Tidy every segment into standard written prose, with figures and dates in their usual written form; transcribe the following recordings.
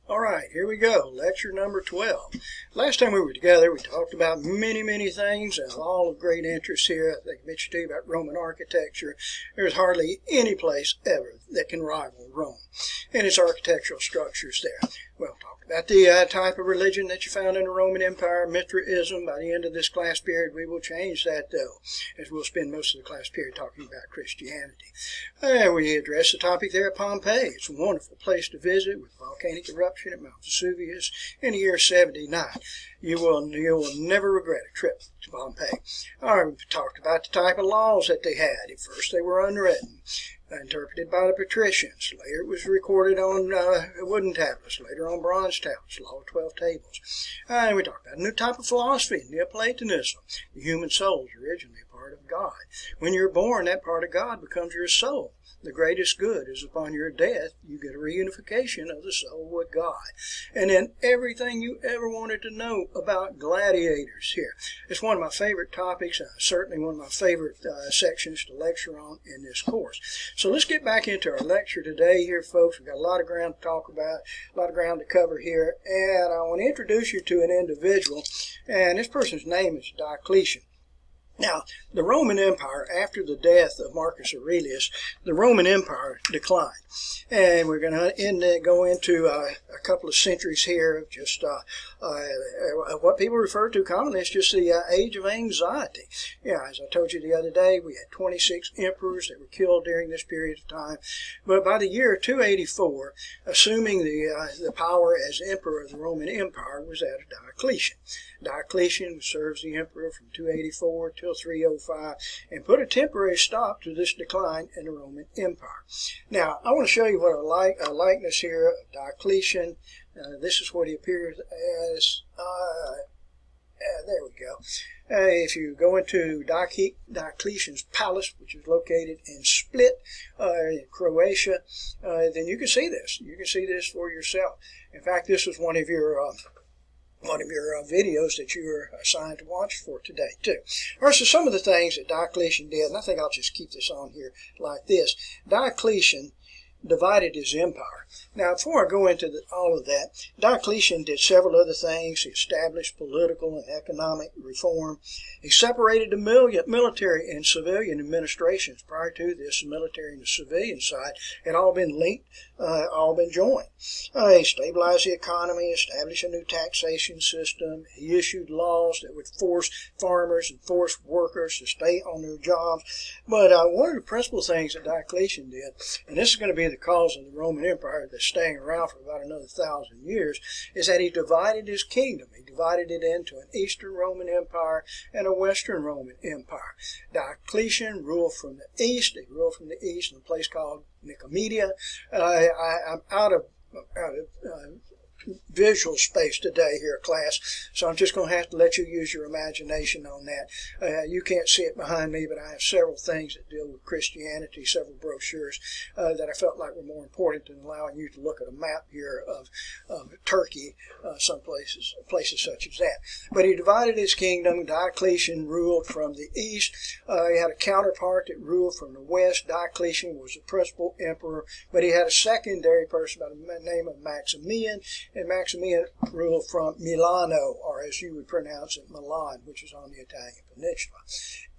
All right, here we go. Lecture number 12. Last time we were together, we talked about many things and all of great interest here. I think I mentioned to you about Roman architecture. There's hardly any place ever that can rival Rome and its architectural structures there. Well, talked about the type of religion that you found in the Roman Empire, Mithraism. By the end of this class period, we will change that, though, as we'll spend most of the class period talking about Christianity. We addressed the topic there at Pompeii. It's a wonderful place to visit with volcanic eruption at Mount Vesuvius in the year 79. You will never regret a trip to Pompeii. All right, we talked about the type of laws that they had. At first, they were unwritten, interpreted by the patricians. Later, it was recorded on wooden tablets. Later, on bronze tablets, Law of 12 Tables. And we talked about a new type of philosophy, Neoplatonism. The human soul is originally a part of God. When you're born, that part of God becomes your soul. The greatest good is upon your death, you get a reunification of the soul with God. And then everything you ever wanted to know about gladiators here. It's one of my favorite topics, certainly one of my favorite sections to lecture on in this course. So let's get back into our lecture today here, folks. We've got a lot of ground to talk about, a lot of ground to cover here. And I want to introduce you to an individual, and this person's name is Diocletian. Now, the Roman Empire, after the death of Marcus Aurelius, the Roman Empire declined. And we're going to go into a couple of centuries here of just what people refer to commonly as just the age of anxiety. Yeah, as I told you the other day, we had 26 emperors that were killed during this period of time. But by the year 284, assuming the power as emperor of the Roman Empire was that of Diocletian. Diocletian serves the emperor from 284 till 305 and put a temporary stop to this decline in the Roman Empire. Now, I want to show you what a likeness here of Diocletian. This is what he appears as. There we go. If you go into Diocletian's palace, which is located in Split, in Croatia, then you can see this. You can see this for yourself. In fact, this was one of your videos that you were assigned to watch for today, too. All right, so some of the things that Diocletian did, and I think I'll just keep this on here like this. Diocletian divided his empire. Now, before I go into all of that, Diocletian did several other things. He established political and economic reform. He separated the military and civilian administrations. Prior to this, the military and the civilian side had all been linked, all been joined. He stabilized the economy, established a new taxation system. He issued laws that would force farmers and force workers to stay on their jobs. But one of the principal things that Diocletian did, and this is going to be the cause of the Roman Empire that's staying around for about another 1,000 years, is that he divided his kingdom. He divided it into an Eastern Roman Empire and a Western Roman Empire. Diocletian ruled from the east. He ruled from the east in a place called Nicomedia. I'm out of visual space today here, class, so I'm just going to have to let you use your imagination on that. You can't see it behind me, but I have several things that deal with Christianity, several brochures that I felt like were more important than allowing you to look at a map here of Turkey, some places such as that. But he divided his kingdom. Diocletian ruled from the east. He had a counterpart that ruled from the west. Diocletian was the principal emperor, but he had a secondary person by the name of Maximian, and Maximian ruled from Milano, or as you would pronounce it, Milan, which is on the Italian peninsula.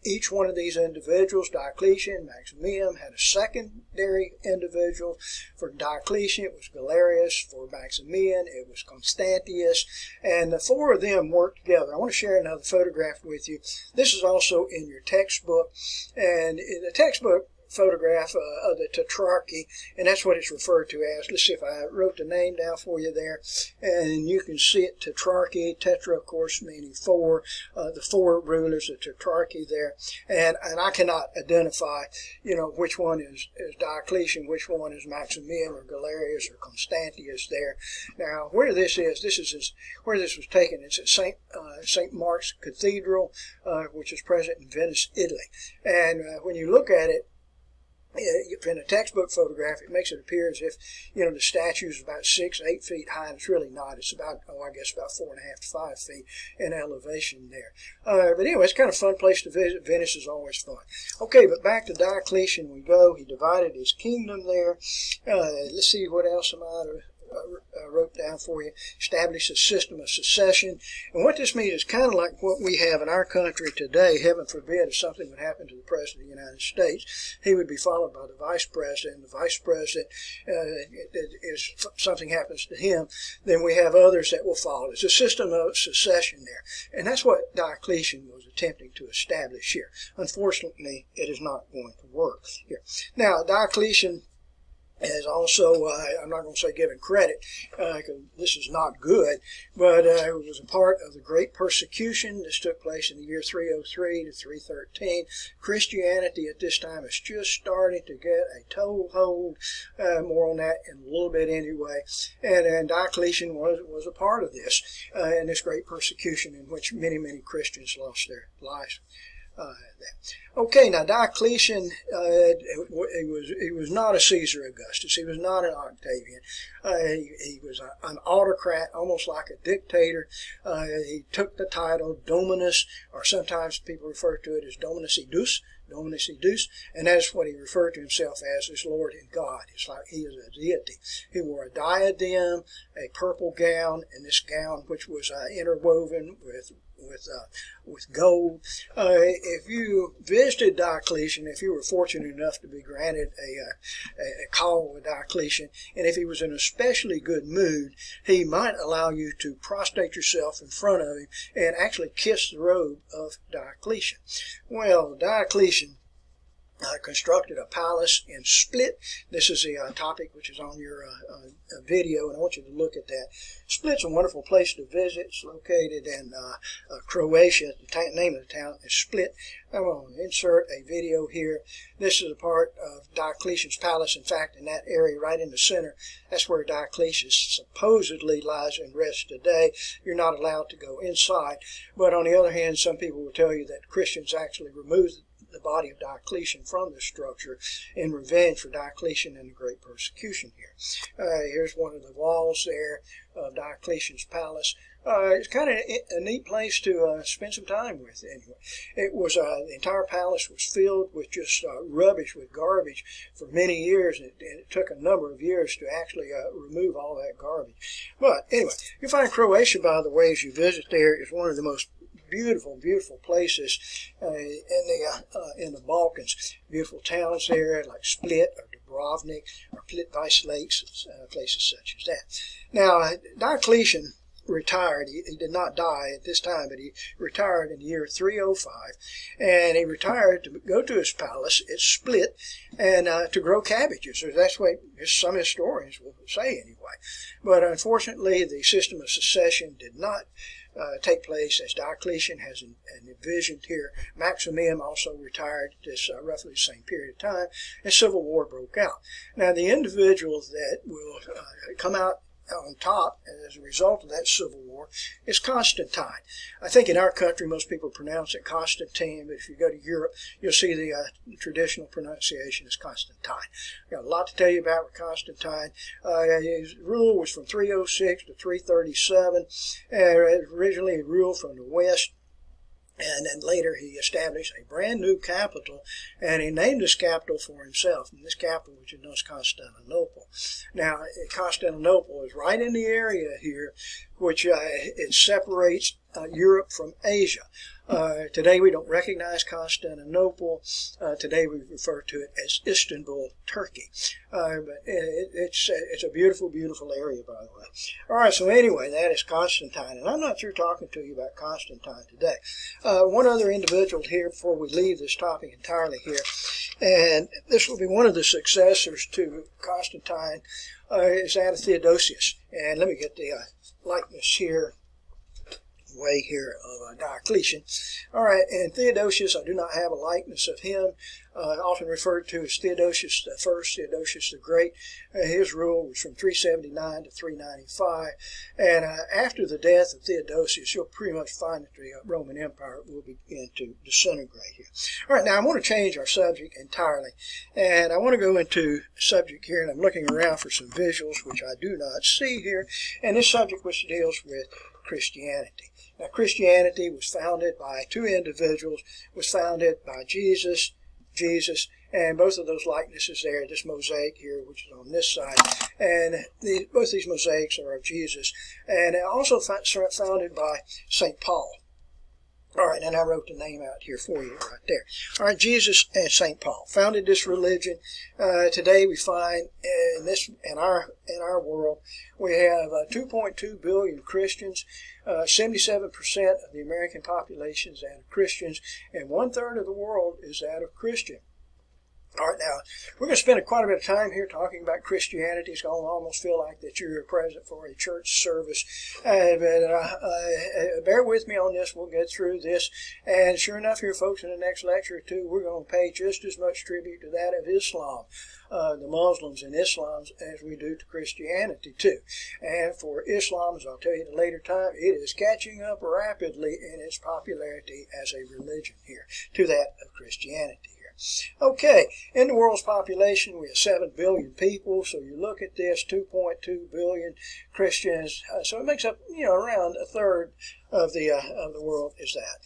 Each one of these individuals, Diocletian, Maximian, had a secondary individual. For Diocletian, it was Galerius. For Maximian, it was Constantius. And the four of them worked together. I want to share another photograph with you. This is also in your textbook. And in the textbook photograph of the Tetrarchy, and that's what it's referred to as. Let's see if I wrote the name down for you there, and you can see it, Tetrarchy, tetra, of course, meaning four, the four rulers of Tetrarchy there, and I cannot identify, which one is Diocletian, which one is Maximian or Galerius or Constantius there. Now, where this is where this was taken. It's at St. Mark's Cathedral, which is present in Venice, Italy, and when you look at it, in a textbook photograph, it makes it appear as if, the statue is about 6-8 feet high, and it's really not. It's about, about 4.5 to 5 feet in elevation there. But anyway, it's kind of a fun place to visit. Venice is always fun. Okay, but back to Diocletian we go. He divided his kingdom there. Let's see what else I wrote down for you. Established a system of succession. And what this means is kind of like what we have in our country today. Heaven forbid if something would happen to the President of the United States, he would be followed by the Vice President. The Vice President, if something happens to him, then we have others that will follow. It's a system of succession there. And that's what Diocletian was attempting to establish here. Unfortunately, it is not going to work here. Now, Diocletian is also, I'm not going to say given credit, because this is not good, but it was a part of the Great Persecution. This took place in the year 303 to 313. Christianity at this time is just starting to get a toehold, more on that in a little bit anyway. And Diocletian was a part of this, in this Great Persecution in which many, many Christians lost their lives. Okay, now Diocletian, he was not a Caesar Augustus. He was not an Octavian. He was an autocrat, almost like a dictator. He took the title Dominus, or sometimes people refer to it as Dominus Idus, and that's what he referred to himself as Lord and God. It's like he is a deity. He wore a diadem, a purple gown, and this gown, which was interwoven with gold. If you visited Diocletian, if you were fortunate enough to be granted a call with Diocletian, and if he was in a especially good mood, he might allow you to prostrate yourself in front of him and actually kiss the robe of Diocletian. Well, Diocletian constructed a palace in Split. This is the topic which is on your video, and I want you to look at that. Split's a wonderful place to visit. It's located in Croatia. The name of the town is Split. I'm going to insert a video here. This is a part of Diocletian's palace. In fact, in that area right in the center, that's where Diocletian supposedly lies and rests today. You're not allowed to go inside. But on the other hand, some people will tell you that Christians actually removed the body of Diocletian from the structure in revenge for Diocletian and the Great Persecution here. Here's one of the walls there of Diocletian's palace. It's kind of a neat place to spend some time with. Anyway, it was the entire palace was filled with just rubbish, with garbage for many years, and it took a number of years to actually remove all that garbage. But anyway, you find Croatia, by the way, as you visit there, is one of the most beautiful, beautiful places in the Balkans. Beautiful towns there like Split or Dubrovnik or Plitvice Lakes, places such as that. Now, Diocletian retired. He did not die at this time, but he retired in the year 305, and he retired to go to his palace at Split and to grow cabbages. Or that's what some historians will say anyway. But unfortunately, the system of succession did not take place as Diocletian has envisioned here. Maximian also retired at this roughly the same period of time, and civil war broke out. Now, the individual that will come out on top as a result of that civil war is Constantine. I think in our country most people pronounce it Constantine, but if you go to Europe you'll see the traditional pronunciation is Constantine. I've got a lot to tell you about Constantine. His rule was from 306 to 337. Originally he ruled from the west, and then later he established a brand new capital, and he named this capital for himself. And this capital, which is known as Constantinople. Now, Constantinople is right in the area here, which it separates Europe from Asia. Today we don't recognize Constantinople. Today we refer to it as Istanbul, Turkey. But it's a beautiful, beautiful area, by the way. All right, so anyway, that is Constantine. And I'm not through talking to you about Constantine today. One other individual here before we leave this topic entirely here, and this will be one of the successors to Constantine, is that of Theodosius. And let me get the likeness here. Way here of Diocletian. All right, and Theodosius, I do not have a likeness of him, often referred to as Theodosius the First, Theodosius the Great. His rule was from 379 to 395, and after the death of Theodosius, you'll pretty much find that the Roman Empire will begin to disintegrate here. All right, now I want to change our subject entirely, and I want to go into a subject here, and I'm looking around for some visuals, which I do not see here, and this subject which deals with Christianity. Now, Christianity was founded by two individuals, was founded by Jesus And both of those likenesses there, this mosaic here, which is on this side, and both these mosaics are of Jesus. And also founded by St. Paul. All right, and I wrote the name out here for you right there. All right, Jesus and St. Paul founded this religion. Today we find in our world we have 2.2 billion Christians. 77% of the American population is that of Christians, and 1/3 of the world is that of Christian. All right, now, we're going to spend quite a bit of time here talking about Christianity. It's going to almost feel like that you're present for a church service. But bear with me on this. We'll get through this. And sure enough, here, folks, in the next lecture or two, we're going to pay just as much tribute to that of Islam, the Muslims and Islam, as we do to Christianity, too. And for Islam, as I'll tell you at a later time, it is catching up rapidly in its popularity as a religion here to that of Christianity. Okay, in the world's population, we have 7 billion people. So you look at this, 2.2 billion Christians. So it makes up, around 1/3 of the world is that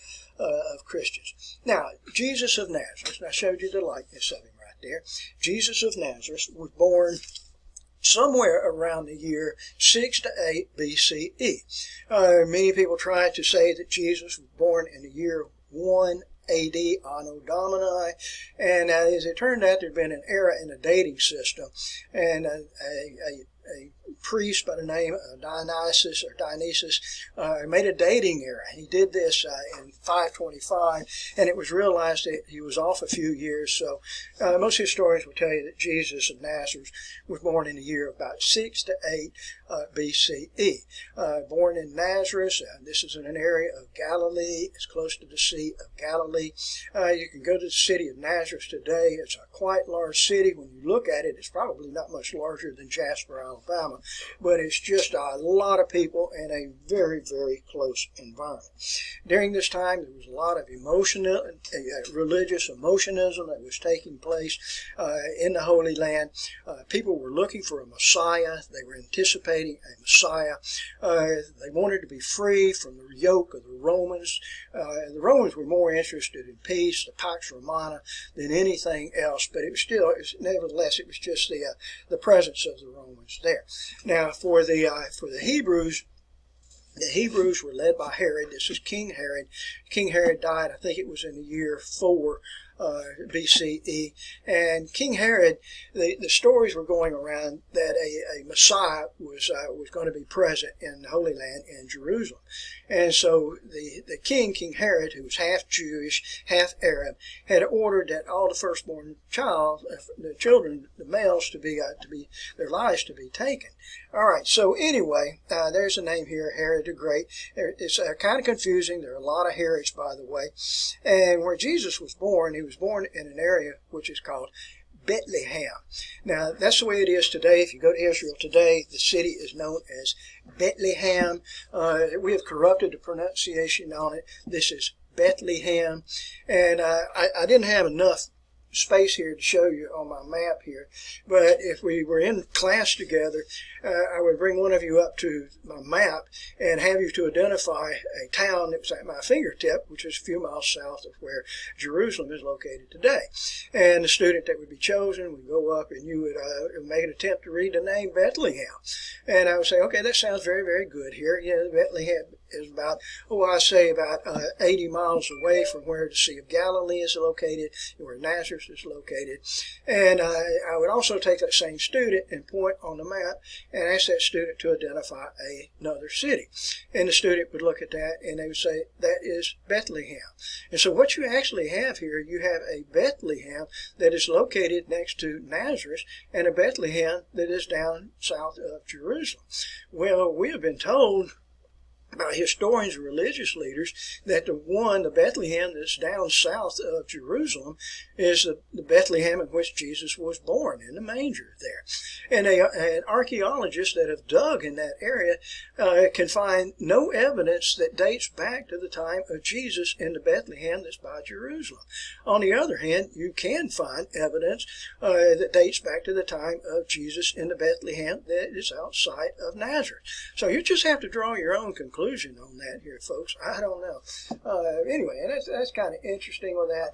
of Christians. Now, Jesus of Nazareth. And I showed you the likeness of him right there. Jesus of Nazareth was born somewhere around the year 6 to 8 BCE. Many people try to say that Jesus was born in the year 1 AD, Anno Domini, and as it turned out, there'd been an error in the dating system, and a priest by the name of Dionysus made a dating error. He did this in 525, and it was realized that he was off a few years. So most historians will tell you that Jesus of Nazareth was born in the year of about 6 to 8 BCE. Born in Nazareth, this is in an area of Galilee. It's close to the Sea of Galilee. You can go to the city of Nazareth today. It's a quite large city. When you look at it, it's probably not much larger than Jasper, Alabama, but it's just a lot of people in a very, very close environment. During this time, there was a lot of religious emotionism that was taking place in the Holy Land. People were looking for a Messiah. They were anticipating a Messiah. They wanted to be free from the yoke of the Romans. The Romans were more interested in peace, the Pax Romana, than anything else, but nevertheless, it was just the presence of the Romans there. Now, for the Hebrews were led by Herod. This is King Herod. King Herod died, I think it was in the year 4 BCE. And King Herod, the stories were going around that a Messiah was going to be present in the Holy Land in Jerusalem. And so the King Herod, who was half Jewish, half Arab, had ordered that all the firstborn the children, the males, to be their lives to be taken. All right. So anyway, there's a name here, Herod the Great. It's kind of confusing. There are a lot of Herods, by the way. And where Jesus was born, he was born in an area which is called Bethlehem. Now, that's the way it is today. If you go to Israel today, the city is known as Bethlehem. We have corrupted the pronunciation on it. This is Bethlehem. And I didn't have enough space here to show you on my map here, but if we were in class together, I would bring one of you up to my map and have you to identify a town that was at my fingertip, which is a few miles south of where Jerusalem is located today. And the student that would be chosen would go up and you would make an attempt to read the name Bethlehem. And I would say, okay, that sounds very, very good here. Bethlehem is about 80 miles away from where the Sea of Galilee is located, and where Nazareth is located. And I would also take that same student and point on the map and ask that student to identify another city. And the student would look at that and they would say, that is Bethlehem. And so what you actually have here, you have a Bethlehem that is located next to Nazareth and a Bethlehem that is down south of Jerusalem. Well, we have been told by historians and religious leaders that the Bethlehem that's down south of Jerusalem is the Bethlehem in which Jesus was born, in the manger there. And archaeologists that have dug in that area can find no evidence that dates back to the time of Jesus in the Bethlehem that's by Jerusalem. On the other hand, you can find evidence that dates back to the time of Jesus in the Bethlehem that is outside of Nazareth. So you just have to draw your own conclusions conclusion on that here, folks. I don't know. Anyway, and that's kind of interesting with that.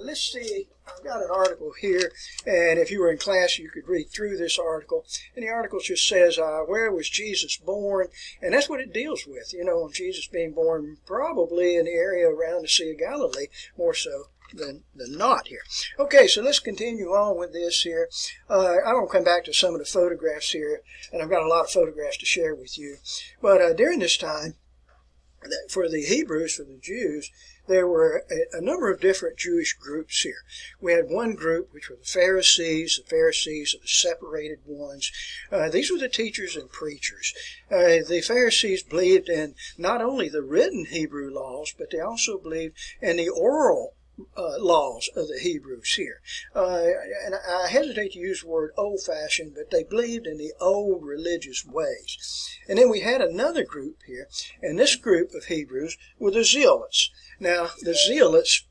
Let's see. I've got an article here, and if you were in class, you could read through this article. And the article just says, where was Jesus born? And that's what it deals with, Jesus being born probably in the area around the Sea of Galilee, more so than not here. Okay, so let's continue on with this here. I want to come back to some of the photographs here, and I've got a lot of photographs to share with you. But during this time, for the Hebrews, for the Jews, there were a number of different Jewish groups here. We had one group, which were the Pharisees. The Pharisees are the separated ones. These were the teachers and preachers. The Pharisees believed in not only the written Hebrew laws, but they also believed in the oral laws of the Hebrews here. And I hesitate to use the word old-fashioned, but they believed in the old religious ways. And then we had another group here, and this group of Hebrews were the Zealots. Now, the Zealots,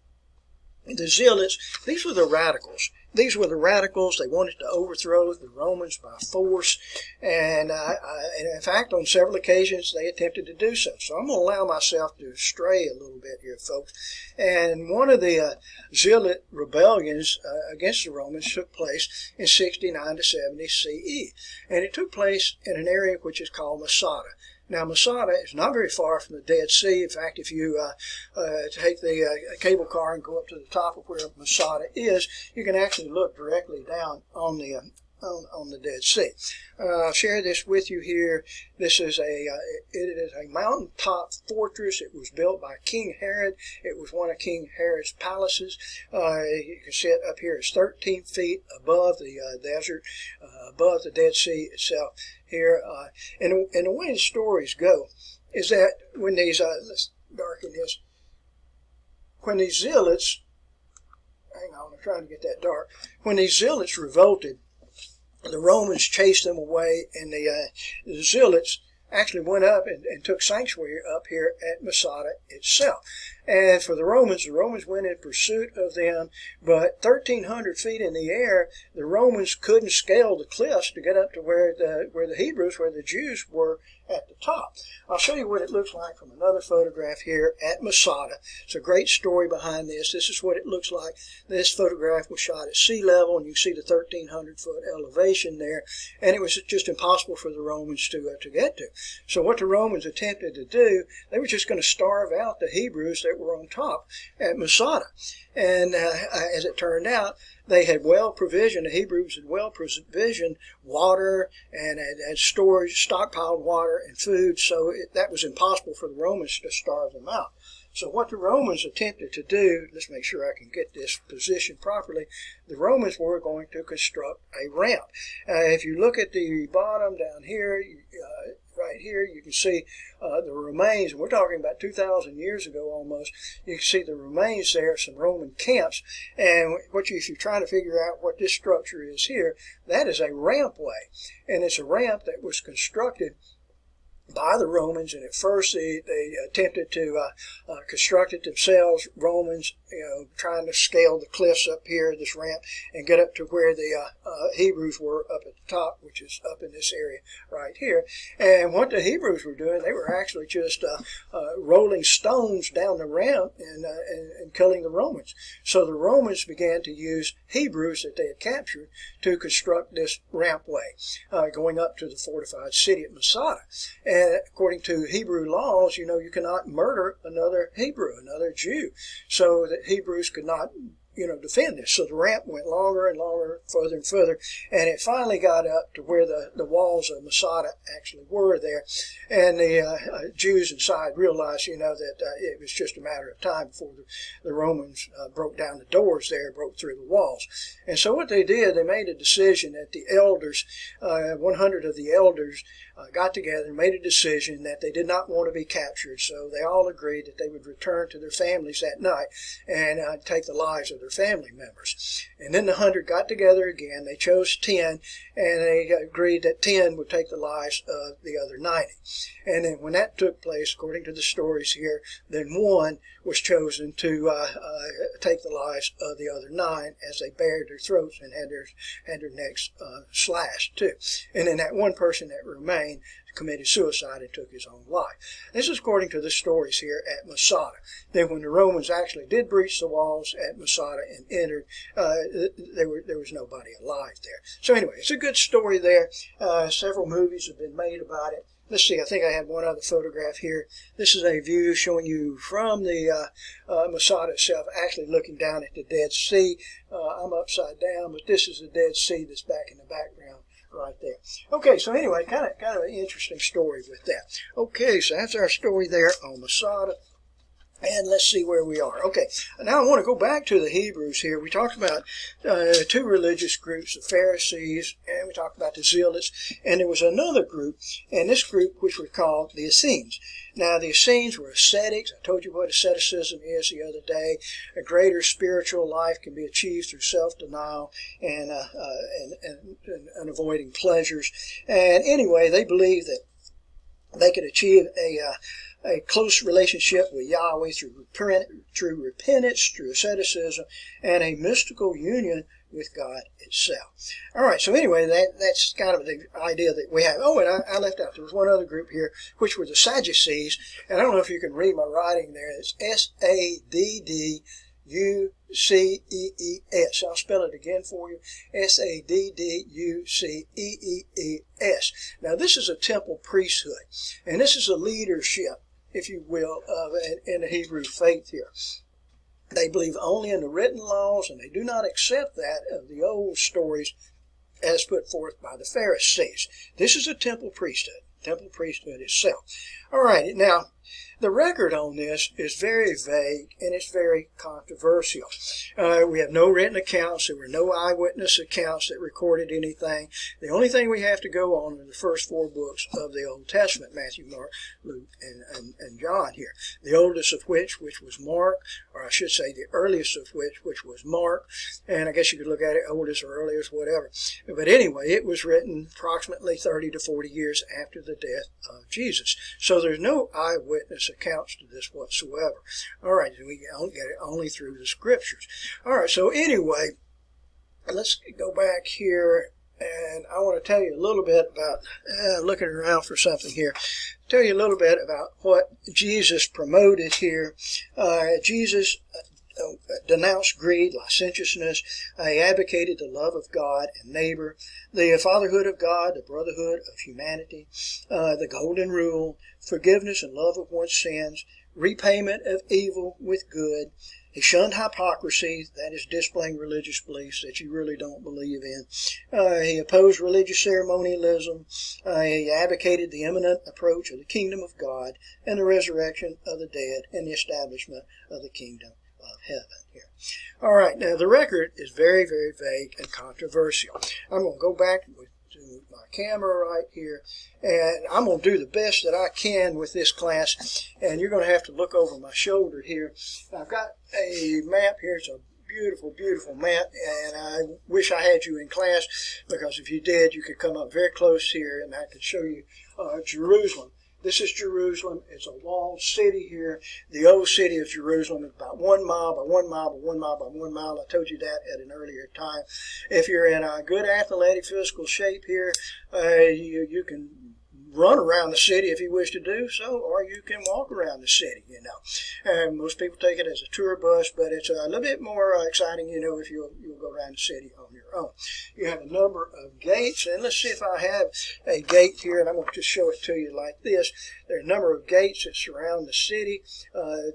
these were the radicals. These were the radicals. They wanted to overthrow the Romans by force. And in fact, on several occasions, they attempted to do so. So I'm going to allow myself to stray a little bit here, folks. And one of the Zealot rebellions against the Romans took place in 69 to 70 CE. And it took place in an area which is called Masada. Now, Masada is not very far from the Dead Sea. In fact, if you take the cable car and go up to the top of where Masada is, you can actually look directly down on the Dead Sea. I'll share this with you here. This is it is a mountaintop fortress. It was built by King Herod. It was one of King Herod's palaces. You can see it up here. It's 13 feet above the desert, above the Dead Sea itself here. And the way the stories go is that when these, let's darken this, when these zealots, hang on, I'm trying to get that dark, when these zealots revolted, the Romans chased them away, and the zealots actually went up and took sanctuary up here at Masada itself. And for the Romans went in pursuit of them, but 1,300 feet in the air, the Romans couldn't scale the cliffs to get up to where the Hebrews, where the Jews were at the top. I'll show you what it looks like from another photograph here at Masada. It's a great story behind this. This is what it looks like. This photograph was shot at sea level, and you can see the 1,300-foot elevation there, and it was just impossible for the Romans to get to. So what the Romans attempted to do, they were just going to starve out the Hebrews that were on top at Masada. And as it turned out, they had the Hebrews had well provisioned water and had storage, stockpiled water and food, so that was impossible for the Romans to starve them out. So what the Romans attempted to do, let's make sure I can get this positioned properly, the Romans were going to construct a ramp. If you look at the bottom down here, right here, you can see the remains. We're talking about 2,000 years ago almost. You can see the remains there, some Roman camps. And if you're trying to figure out what this structure is here, that is a rampway. And it's a ramp that was constructed by the Romans, and at first they attempted to construct it themselves, Romans, trying to scale the cliffs up here, this ramp, and get up to where the Hebrews were up at the top, which is up in this area right here. And what the Hebrews were doing, they were actually just rolling stones down the ramp and killing the Romans. So the Romans began to use Hebrews that they had captured to construct this rampway going up to the fortified city at Masada. And according to Hebrew laws, you cannot murder another Hebrew, another Jew, so that Hebrews could not, defend this. So the ramp went longer and longer, further and further, and it finally got up to where the walls of Masada actually were there. And the Jews inside realized, that it was just a matter of time before the Romans broke down the doors there, broke through the walls. And so what they did, they made a decision that the elders, 100 of the elders, got together and made a decision that they did not want to be captured. So they all agreed that they would return to their families that night and take the lives of their family members. And then the 100 got together again. They chose 10, and they agreed that 10 would take the lives of the other 90. And then when that took place, according to the stories here, then one was chosen to take the lives of the other 9 as they bared their throats and had their necks slashed too. And then that one person that remained committed suicide and took his own life. This is according to the stories here at Masada. Then when the Romans actually did breach the walls at Masada and entered, there was nobody alive there. So anyway, it's a good story there. Several movies have been made about it. Let's see, I think I had one other photograph here. This is a view showing you from the Masada itself, actually looking down at the Dead Sea. I'm upside down, but this is the Dead Sea that's back in the background right there. Okay, so anyway, kind of an interesting story with that. Okay, so that's our story there on Masada. And let's see where we are. Okay, now I want to go back to the Hebrews here. We talked about two religious groups, the Pharisees, and we talked about the Zealots. And there was another group, and this group which we called the Essenes. Now, the Essenes were ascetics. I told you what asceticism is the other day. A greater spiritual life can be achieved through self-denial and avoiding pleasures. And anyway, they believed that they could achieve a close relationship with Yahweh through repentance, through asceticism, and a mystical union with God itself. All right, so anyway, that's kind of the idea that we have. Oh, and I left out, there was one other group here, which were the Sadducees, and I don't know if you can read my writing there. It's Sadducees. I'll spell it again for you. Sadducees. Now, this is a temple priesthood, and this is a leadership, if you will, in the Hebrew faith here. They believe only in the written laws, and they do not accept that of the old stories as put forth by the Pharisees. This is a temple priesthood itself. All right, now, the record on this is very vague, and it's very controversial. We have no written accounts. There were no eyewitness accounts that recorded anything. The only thing we have to go on are the first four books of the Old Testament, Matthew, Mark, Luke, and John here. The oldest of which was Mark, or I should say the earliest of which was Mark. And I guess you could look at it oldest or earliest, whatever. But anyway, it was written approximately 30 to 40 years after the death of Jesus. So there's no eyewitness accounts to this whatsoever. All right, we get it only through the scriptures. All right, so anyway, let's go back here, and I want to tell you a little bit about, looking around for something here, tell you a little bit about what Jesus promoted here. Jesus denounced greed, licentiousness. He advocated the love of God and neighbor, the fatherhood of God, the brotherhood of humanity, the golden rule, forgiveness and love of one's sins, repayment of evil with good. He shunned hypocrisy, that is displaying religious beliefs that you really don't believe in. He opposed religious ceremonialism. He advocated the imminent approach of the kingdom of God and the resurrection of the dead and the establishment of the kingdom of heaven here. All right, now the record is very, very vague and controversial. I'm going to go back to my camera right here, and I'm going to do the best that I can with this class, and you're going to have to look over my shoulder here. I've got a map here. It's a beautiful, beautiful map, and I wish I had you in class, because if you did, you could come up very close here, and I could show you Jerusalem. This is Jerusalem. It's a walled city here. The old city of Jerusalem is about 1 mile by 1 mile by 1 mile by 1 mile. I told you that at an earlier time. If you're in a good athletic physical shape here, you can run around the city if you wish to do so, or you can walk around the city, you know. And most people take it as a tour bus, but it's a little bit more exciting, you know, if you'll go around the city on your own. You have a number of gates, and let's see if I have a gate here, and I'm going to just show it to you like this. There are a number of gates that surround the city.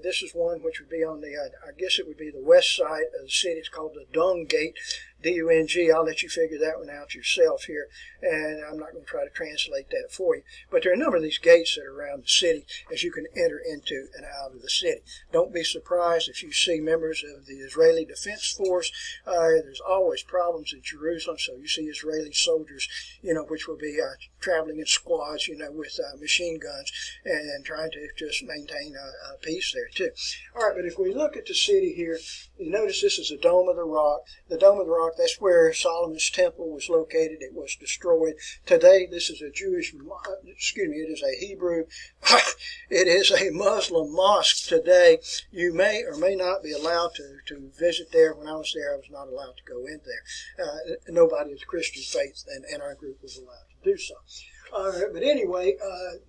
This is one which would be on the, I guess it would be the west side of the city. It's called the Dung Gate. D-U-N-G. I'll let you figure that one out yourself here, and I'm not going to try to translate that for you. But there are a number of these gates that are around the city as you can enter into and out of the city. Don't be surprised if you see members of the Israeli Defense Force. There's always problems in Jerusalem, so you see Israeli soldiers, you know, which will be traveling in squads, you know, with machine guns and trying to just maintain peace there too. All right, but if we look at the city here, you notice this is the Dome of the Rock. The Dome of the Rock, that's where Solomon's temple was located. It was destroyed. Today, this is a it is a Hebrew, it is a Muslim mosque today. You may or may not be allowed to visit there. When I was there, I was not allowed to go in there. Nobody of Christian faith in our group was allowed to do so. But anyway,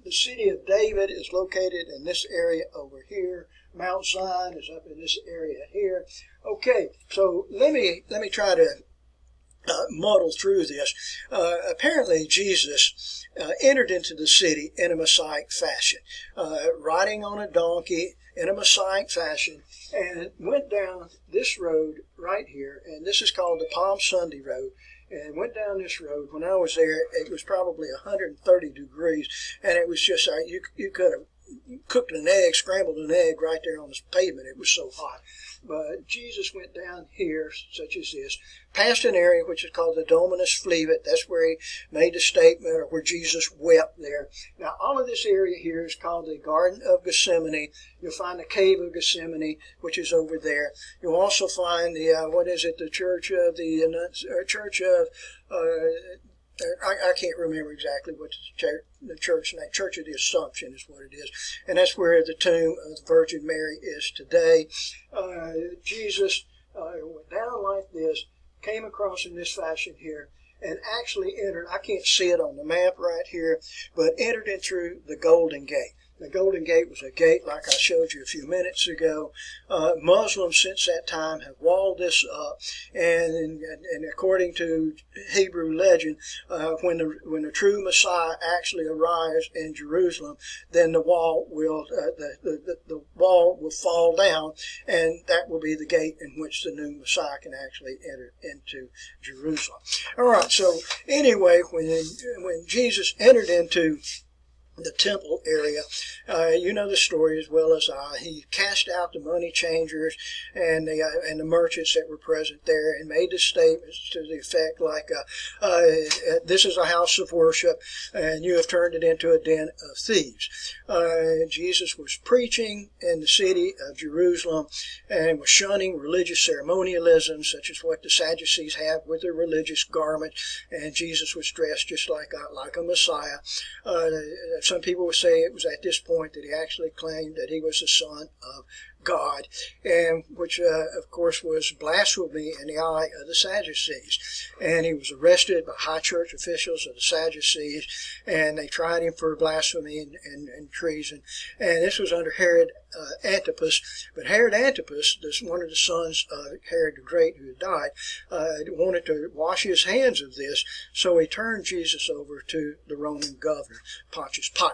the city of David is located in this area over here. Mount Zion is up in this area here. Okay, so let me try to muddle through this. Apparently, Jesus entered into the city in a Messianic fashion, riding on a donkey in a Messianic fashion, and went down this road right here, and this is called the Palm Sunday Road. And went down this road. When I was there, it was probably 130 degrees, and it was just you could have cooked an egg, scrambled an egg right there on the pavement. It was so hot. But Jesus went down here, such as this, past an area which is called the Dominus Flevit. That's where he made the statement, or where Jesus wept there. Now, all of this area here is called the Garden of Gethsemane. You'll find the Cave of Gethsemane, which is over there. You'll also find the, the Church of I can't remember exactly what the church name. Church of the Assumption is what it is, and that's where the tomb of the Virgin Mary is today. Jesus went down like this, came across in this fashion here, and actually entered. I can't see it on the map right here, but entered in through the Golden Gate. The Golden Gate was a gate like I showed you a few minutes ago. Muslims since that time have walled this up, and according to Hebrew legend, when the true Messiah actually arrives in Jerusalem, then the wall will the wall will fall down, and that will be the gate in which the new Messiah can actually enter into Jerusalem. All right. So anyway, when Jesus entered into the temple area, you know the story as well as I. He cast out the money changers and the merchants that were present there, and made the statements to the effect like, "This is a house of worship, and you have turned it into a den of thieves." Jesus was preaching in the city of Jerusalem and was shunning religious ceremonialism, such as what the Sadducees have with their religious garments. And Jesus was dressed just like a Messiah. Some people would say it was at this point that he actually claimed that he was the Son of God, and which, of course, was blasphemy in the eye of the Sadducees. And he was arrested by high church officials of the Sadducees, and they tried him for blasphemy and treason. And this was under Herod Antipas. But Herod Antipas, one of the sons of Herod the Great who had died, wanted to wash his hands of this, so he turned Jesus over to the Roman governor, Pontius Pilate.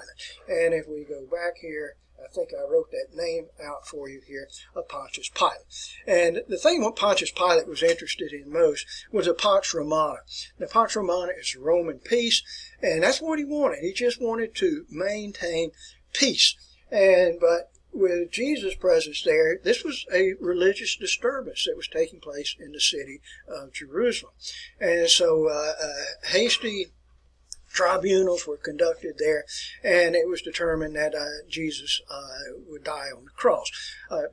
And if we go back here, I think I wrote that name out for you here, of Pontius Pilate. And the thing what Pontius Pilate was interested in most was a Pax Romana. Now, Pax Romana is Roman peace, and that's what he wanted. He just wanted to maintain peace. But with Jesus' presence there, this was a religious disturbance that was taking place in the city of Jerusalem. And so hasty tribunals were conducted there, and it was determined that Jesus would die on the cross,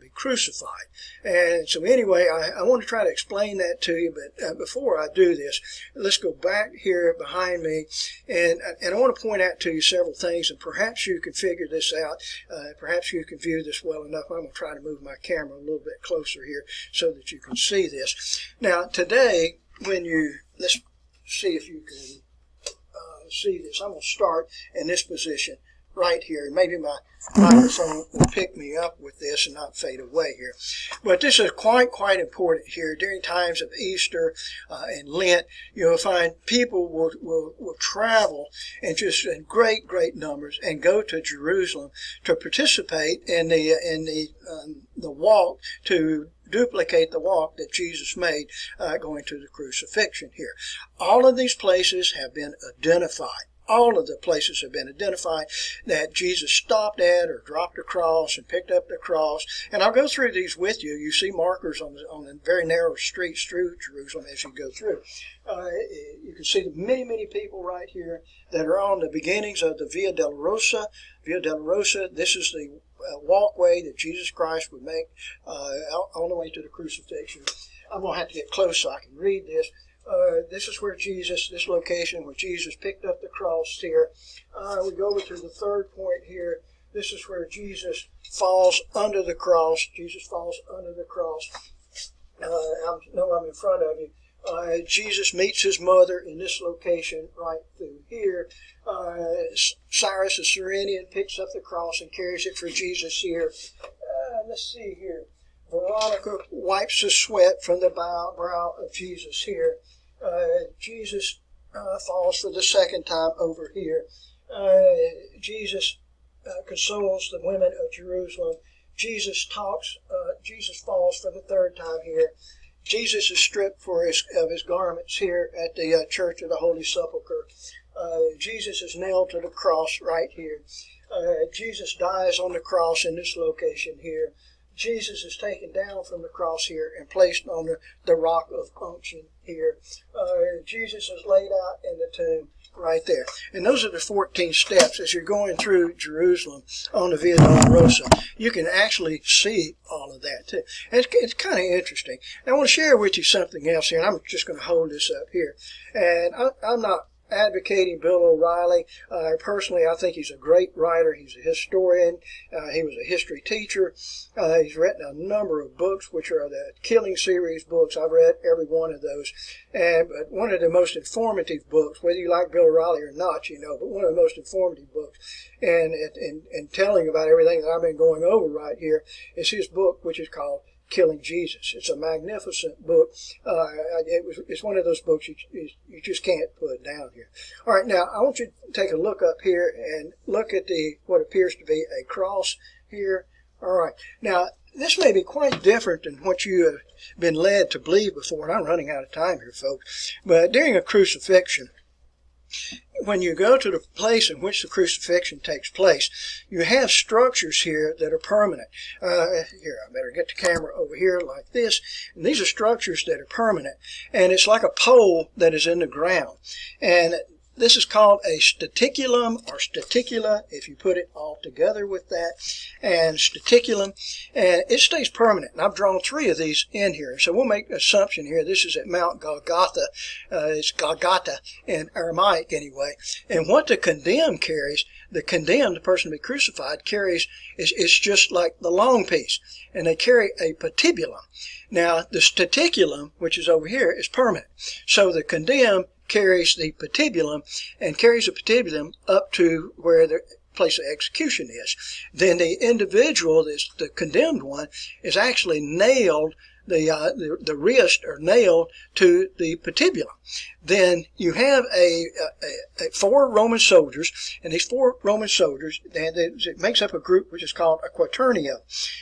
be crucified. And so anyway, I want to try to explain that to you, but before I do this, let's go back here behind me, and I want to point out to you several things, and perhaps you can figure this out. Perhaps you can view this well enough. I'm going to try to move my camera a little bit closer here so that you can see this. Now, today, let's see if you can see this. I'm going to start in this position right here, and maybe my microphone will pick me up with this and not fade away here. But this is quite important here. During times of Easter and Lent, you'll find people will travel in great numbers and go to Jerusalem to participate in the walk, to duplicate the walk that Jesus made going to the crucifixion here. All of these places have been identified. All of the places have been identified that Jesus stopped at or dropped a cross and picked up the cross. And I'll go through these with you. You see markers on the very narrow streets through Jerusalem as you go through. You can see the many people right here that are on the beginnings of the Via Dolorosa. Via Dolorosa, this is the walkway that Jesus Christ would make on the way to the crucifixion. I'm going to have to get close so I can read this. This is where this location where Jesus picked up the cross here. We go over to the third point here. This is where Jesus falls under the cross. Jesus falls under the cross. I know I'm in front of you, Jesus meets his mother in this location right through here. Cyrus the Cyrenian picks up the cross and carries it for Jesus here. Let's see here. Veronica wipes the sweat from the brow of Jesus here. Jesus falls for the second time over here. Jesus consoles the women of Jerusalem. Jesus falls for the third time here. Jesus is stripped of his garments here at the Church of the Holy Sepulchre. Jesus is nailed to the cross right here. Jesus dies on the cross in this location here. Jesus is taken down from the cross here and placed on the rock of unction here. Jesus is laid out in the tomb right there. And those are the 14 steps as you're going through Jerusalem on the Via Dolorosa. You can actually see all of that too. And it's kind of interesting. And I want to share with you something else here, and I'm just going to hold this up here. And I'm not advocating Bill O'Reilly. Personally, I think he's a great writer. He's a historian. He was a history teacher. He's written a number of books, which are the Killing series books. I've read every one of those. But one of the most informative books, whether you like Bill O'Reilly or not, but one of the most informative books, and telling about everything that I've been going over right here, is his book, which is called Killing Jesus. It's a magnificent book. It's one of those books you just can't put down here. All right, now I want you to take a look up here and look at what appears to be a cross here. All right, now this may be quite different than what you have been led to believe before, and I'm running out of time here, folks. But during a crucifixion, when you go to the place in which the crucifixion takes place, you have structures here that are permanent. Here, I better get the camera over here like this. And these are structures that are permanent. And it's like a pole that is in the ground. And this is called a staticulum or staticula, if you put it all together with that, and staticulum, and it stays permanent. And I've drawn 3 of these in here. So we'll make an assumption here. This is at Mount Golgotha. It's Golgotha in Aramaic anyway. And what the condemned carries, the person to be crucified carries, is just like the long piece. And they carry a patibulum. Now, the staticulum, which is over here, is permanent. So the condemned carries the patibulum and carries the patibulum up to where the place of execution is. Then the individual, the condemned one, is actually nailed, the wrist are nailed to the patibulum. Then you have 4 Roman soldiers, and these 4 Roman soldiers, it makes up a group which is called a quaternio.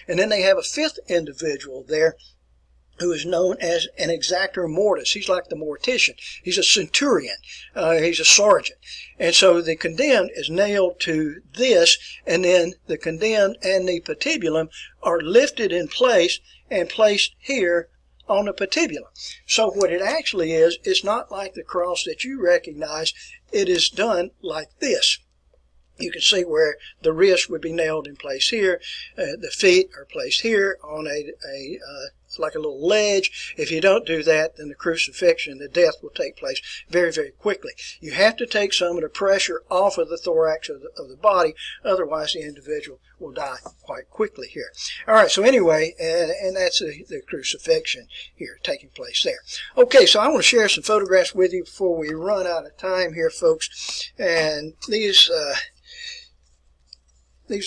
And then they have a 5th individual there who is known as an exactor mortis. He's like the mortician. He's a centurion. He's a sergeant. And so the condemned is nailed to this, and then the condemned and the patibulum are lifted in place and placed here on the patibulum. So what it actually is, it's not like the cross that you recognize. It is done like this. You can see where the wrist would be nailed in place here. The feet are placed here on like a little ledge. If you don't do that, then the crucifixion, the death will take place very, very quickly. You have to take some of the pressure off of the thorax of the body, otherwise the individual will die quite quickly here. All right, so anyway, and that's the crucifixion here taking place there. Okay, so I want to share some photographs with you before we run out of time here, folks. And these are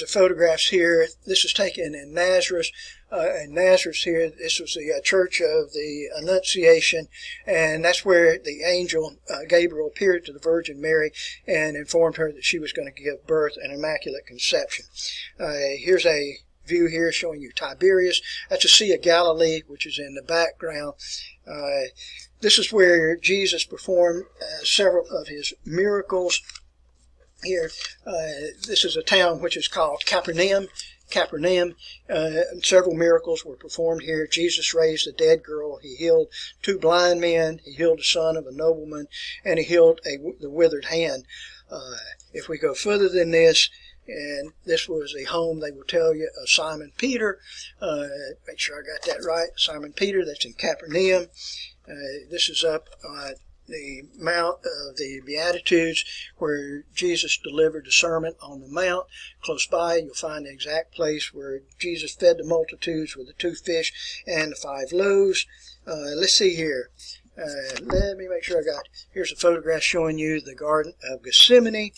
photographs here. This was taken in Nazareth. In Nazareth here, this was the Church of the Annunciation, and that's where the angel Gabriel appeared to the Virgin Mary and informed her that she was going to give birth an immaculate conception. Here's a view here showing you Tiberias. That's the Sea of Galilee, which is in the background. This is where Jesus performed several of his miracles. Here, this is a town which is called Capernaum. Several miracles were performed here. Jesus raised a dead girl. He healed 2 blind men. He healed the son of a nobleman, and he healed the withered hand. If we go further than this, and this was the home, they will tell you, of Simon Peter. Make sure I got that right. Simon Peter, that's in Capernaum. This is up the Mount of the Beatitudes, where Jesus delivered the Sermon on the Mount. Close by, you'll find the exact place where Jesus fed the multitudes with the 2 fish and the 5 loaves. Let's see here. Let me make sure I got, here's a photograph showing you the Garden of Gethsemane.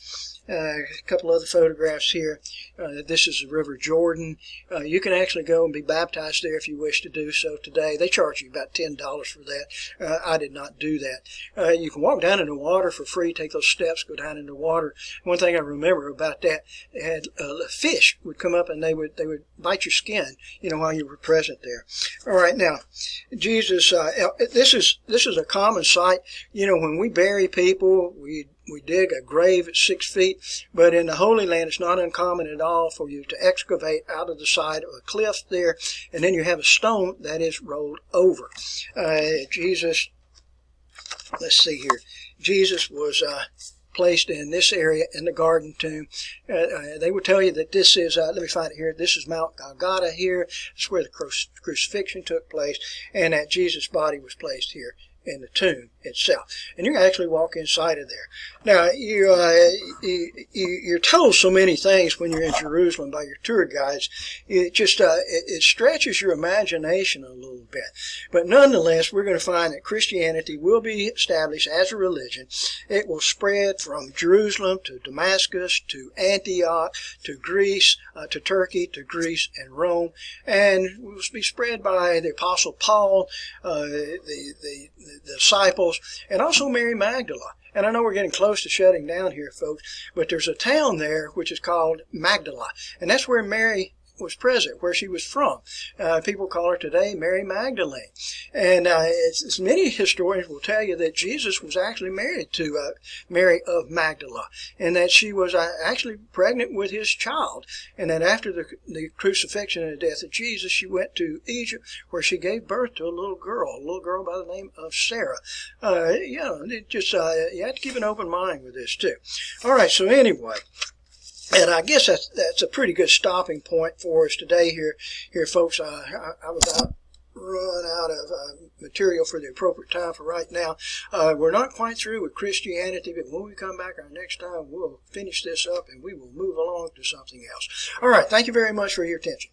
A couple other photographs here. This is the River Jordan. You can actually go and be baptized there if you wish to do so today. They charge you about $10 for that. I did not do that. You can walk down in the water for free, take those steps, go down in the water. One thing I remember about that, had fish would come up and they would bite your skin, while you were present there. All right, now, Jesus, this is a common sight. When we bury people, we dig a grave at 6 feet, but in the Holy Land, it's not uncommon at all for you to excavate out of the side of a cliff there, and then you have a stone that is rolled over. Jesus, let's see here. Jesus was placed in this area in the garden tomb. They would tell you that this is, let me find it here, this is Mount Golgotha here. This is where the crucifixion took place, and that Jesus' body was placed here in the tomb itself, and you can actually walk inside of there. Now, you're told so many things when you're in Jerusalem by your tour guides. It just it stretches your imagination a little bit, but nonetheless, we're going to find that Christianity will be established as a religion. It will spread from Jerusalem to Damascus to Antioch to Greece to Turkey to Greece and Rome, and will be spread by the Apostle Paul, the disciples, and also Mary Magdalene. And I know we're getting close to shutting down here, folks, but there's a town there which is called Magdala, and that's where Mary was present, where she was from. People call her today Mary Magdalene. And it's many historians will tell you that Jesus was actually married to Mary of Magdala, and that she was actually pregnant with his child, and that after the crucifixion and the death of Jesus, she went to Egypt, where she gave birth to a little girl by the name of Sarah. You have to keep an open mind with this too. All right, so anyway, and I guess that's a pretty good stopping point for us today here folks. I was run out of material for the appropriate time for right now. We're not quite through with Christianity, but when we come back our next time, we'll finish this up and we will move along to something else. All right, thank you very much for your attention.